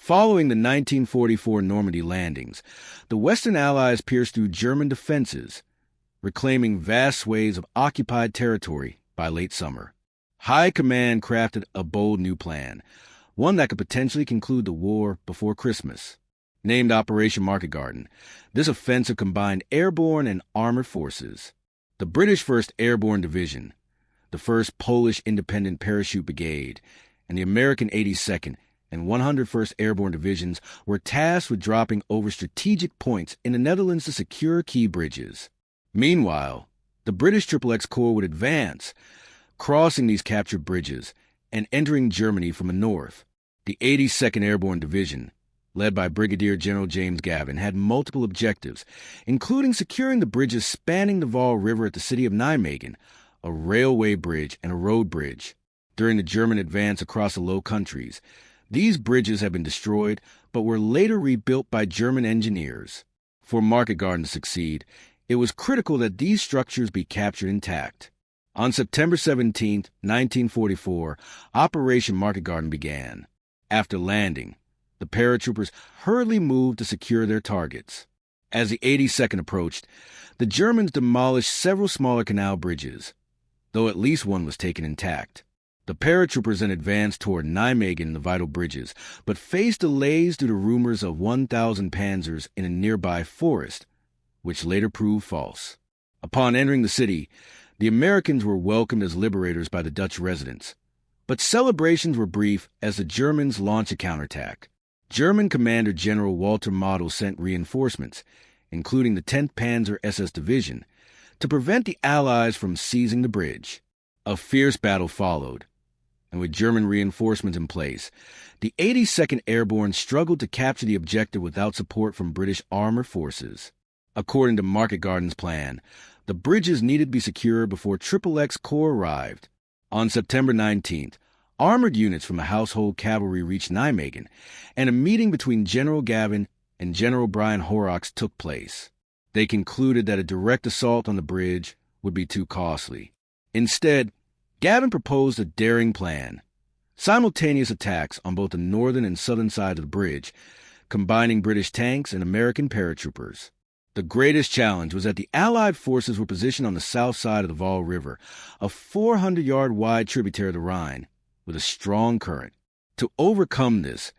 Following the 1944 Normandy landings, the Western Allies pierced through German defenses, reclaiming vast swathes of occupied territory by late summer. High Command crafted a bold new plan, one that could potentially conclude the war before Christmas. Named Operation Market Garden, this offensive combined airborne and armored forces. The British 1st Airborne Division, the 1st Polish Independent Parachute Brigade, and the American 82nd and 101st Airborne Divisions were tasked with dropping over strategic points in the Netherlands to secure key bridges. Meanwhile, the British XXX Corps would advance, crossing these captured bridges and entering Germany from the north. The 82nd Airborne Division, led by Brigadier General James Gavin, had multiple objectives, including securing the bridges spanning the Waal River at the city of Nijmegen, a railway bridge and a road bridge. During the German advance across the Low Countries, these bridges had been destroyed but were later rebuilt by German engineers. For Market Garden to succeed, it was critical that these structures be captured intact. On September 17, 1944, Operation Market Garden began. After landing, the paratroopers hurriedly moved to secure their targets. As the 82nd approached, the Germans demolished several smaller canal bridges, though at least one was taken intact. The paratroopers then advanced toward Nijmegen and the vital bridges, but faced delays due to rumors of 1,000 panzers in a nearby forest, which later proved false. Upon entering the city, the Americans were welcomed as liberators by the Dutch residents, but celebrations were brief as the Germans launched a counterattack. German Commander General Walter Model sent reinforcements, including the 10th Panzer SS Division, to prevent the Allies from seizing the bridge. A fierce battle followed, and with German reinforcements in place, the 82nd Airborne struggled to capture the objective without support from British armored forces. According to Market Garden's plan, the bridges needed to be secured before XXX Corps arrived. On September 19th, armored units from the Household Cavalry reached Nijmegen, and a meeting between General Gavin and General Brian Horrocks took place. They concluded that a direct assault on the bridge would be too costly. Instead, Gavin proposed a daring plan: simultaneous attacks on both the northern and southern side of the bridge, combining British tanks and American paratroopers. The greatest challenge was that the Allied forces were positioned on the south side of the Waal River, a 400-yard-wide tributary of the Rhine, with a strong current. To overcome this,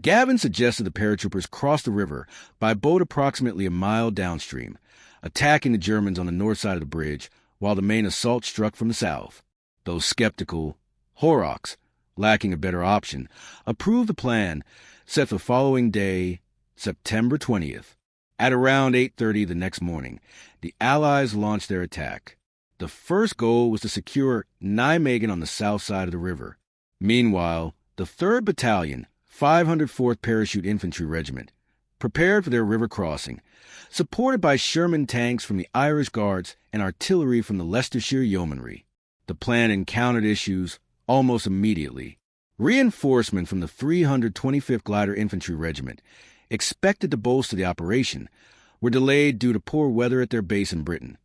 Gavin suggested the paratroopers cross the river by boat approximately a mile downstream, attacking the Germans on the north side of the bridge while the main assault struck from the south. Though skeptical, Horrocks, lacking a better option, approved the plan set for the following day, September 20th. At around 8:30 the next morning, the Allies launched their attack. The first goal was to secure Nijmegen on the south side of the river. Meanwhile, the 3rd Battalion, 504th Parachute Infantry Regiment, prepared for their river crossing, supported by Sherman tanks from the Irish Guards and artillery from the Leicestershire Yeomanry. The plan encountered issues almost immediately. Reinforcement from the 325th Glider Infantry Regiment, expected to bolster the operation, were delayed due to poor weather at their base in Britain,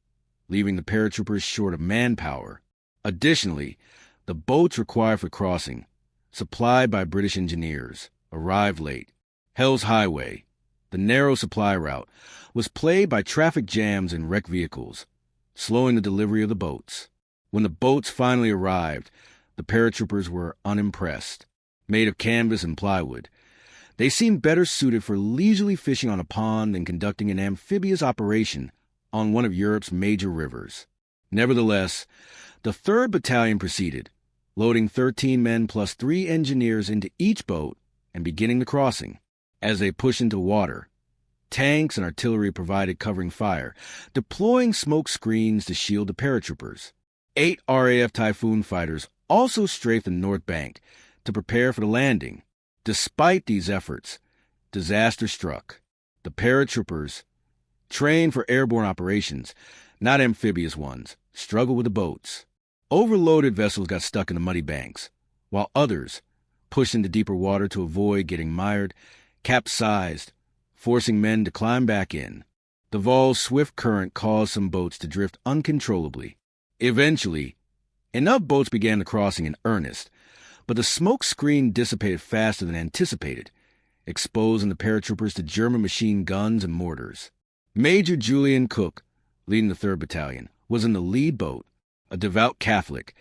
leaving the paratroopers short of manpower. Additionally, the boats required for crossing, supplied by British engineers, arrived late. Hell's Highway, the narrow supply route, was plagued by traffic jams and wrecked vehicles, slowing the delivery of the boats. When the boats finally arrived, the paratroopers were unimpressed. Made of canvas and plywood, they seemed better suited for leisurely fishing on a pond than conducting an amphibious operation on one of Europe's major rivers. Nevertheless, the 3rd Battalion proceeded, loading 13 men plus 3 engineers into each boat and beginning the crossing. As they pushed into water, tanks and artillery provided covering fire, deploying smoke screens to shield the paratroopers. 8 RAF Typhoon fighters also strafed the north bank to prepare for the landing. Despite these efforts, disaster struck. The paratroopers, trained for airborne operations, not amphibious ones, struggled with the boats. Overloaded vessels got stuck in the muddy banks, while others, pushed into deeper water to avoid getting mired, capsized, forcing men to climb back in. The Waal's swift current caused some boats to drift uncontrollably. Eventually, enough boats began the crossing in earnest, but the smoke screen dissipated faster than anticipated, exposing the paratroopers to German machine guns and mortars. Major Julian Cook, leading the 3rd Battalion, was in the lead boat, a devout Catholic.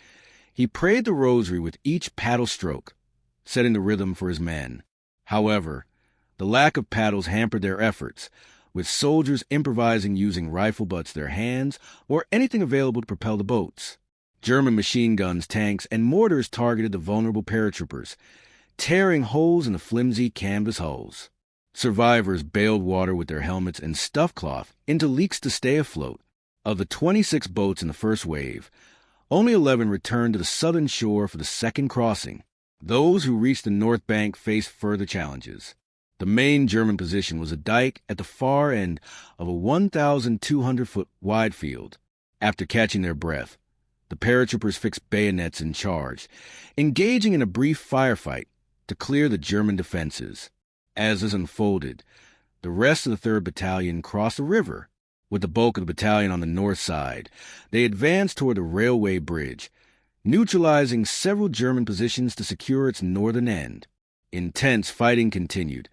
He prayed the rosary with each paddle stroke, setting the rhythm for his men. However, the lack of paddles hampered their efforts, with soldiers improvising using rifle butts, their hands, or anything available to propel the boats. German machine guns, tanks, and mortars targeted the vulnerable paratroopers, tearing holes in the flimsy canvas hulls. Survivors bailed water with their helmets and stuff cloth into leaks to stay afloat. Of the 26 boats in the first wave, only 11 returned to the southern shore for the second crossing. Those who reached the north bank faced further challenges. The main German position was a dike at the far end of a 1,200-foot wide field. After catching their breath, the paratroopers fixed bayonets and charged, engaging in a brief firefight to clear the German defenses. As this unfolded, the rest of the 3rd Battalion crossed the river. With the bulk of the battalion on the north side, they advanced toward the railway bridge, neutralizing several German positions to secure its northern end. Intense fighting continued,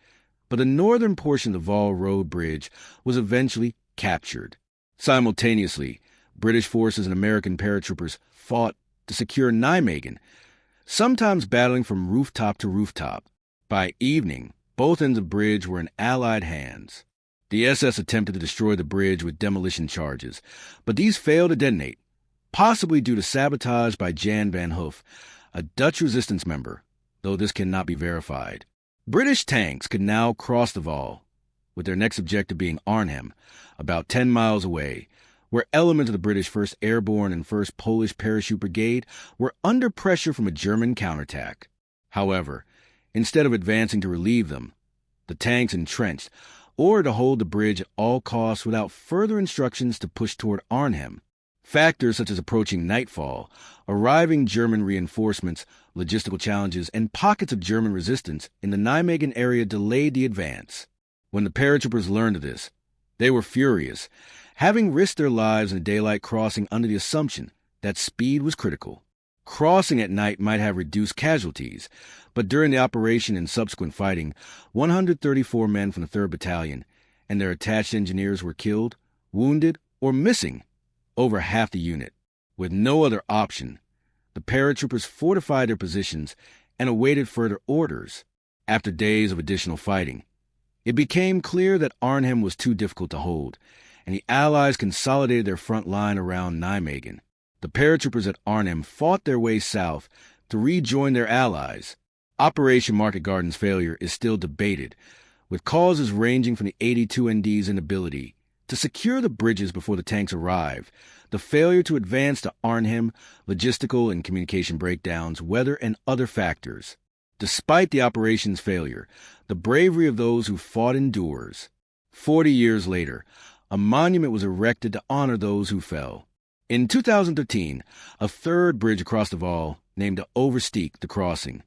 but the northern portion of the Waal Road Bridge was eventually captured. Simultaneously, British forces and American paratroopers fought to secure Nijmegen, sometimes battling from rooftop to rooftop. By evening, both ends of the bridge were in Allied hands. The SS attempted to destroy the bridge with demolition charges, but these failed to detonate, possibly due to sabotage by Jan van Hoof, a Dutch resistance member, though this cannot be verified. British tanks could now cross the Waal, with their next objective being Arnhem, about 10 miles away, where elements of the British 1st Airborne and 1st Polish Parachute Brigade were under pressure from a German counterattack. However, instead of advancing to relieve them, the tanks entrenched, or to hold the bridge at all costs without further instructions to push toward Arnhem. Factors such as approaching nightfall, arriving German reinforcements, logistical challenges, and pockets of German resistance in the Nijmegen area delayed the advance. When the paratroopers learned of this, they were furious, having risked their lives in a daylight crossing under the assumption that speed was critical. Crossing at night might have reduced casualties, but during the operation and subsequent fighting, 134 men from the 3rd Battalion and their attached engineers were killed, wounded, or missing, over half the unit. With no other option, the paratroopers fortified their positions and awaited further orders. After days of additional fighting, it became clear that Arnhem was too difficult to hold, and the Allies consolidated their front line around Nijmegen. The paratroopers at Arnhem fought their way south to rejoin their allies. Operation Market Garden's failure is still debated, with causes ranging from the 82nd's inability to secure the bridges before the tanks arrived, the failure to advance to Arnhem, logistical and communication breakdowns, weather, and other factors. Despite the operation's failure, the bravery of those who fought endures. 40 years later, a monument was erected to honor those who fell. In 2013, a 3rd bridge across the Waal, named to Oversteek the Crossing,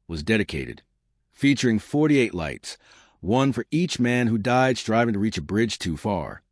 was dedicated, featuring 48 lights, one for each man who died striving to reach a bridge too far.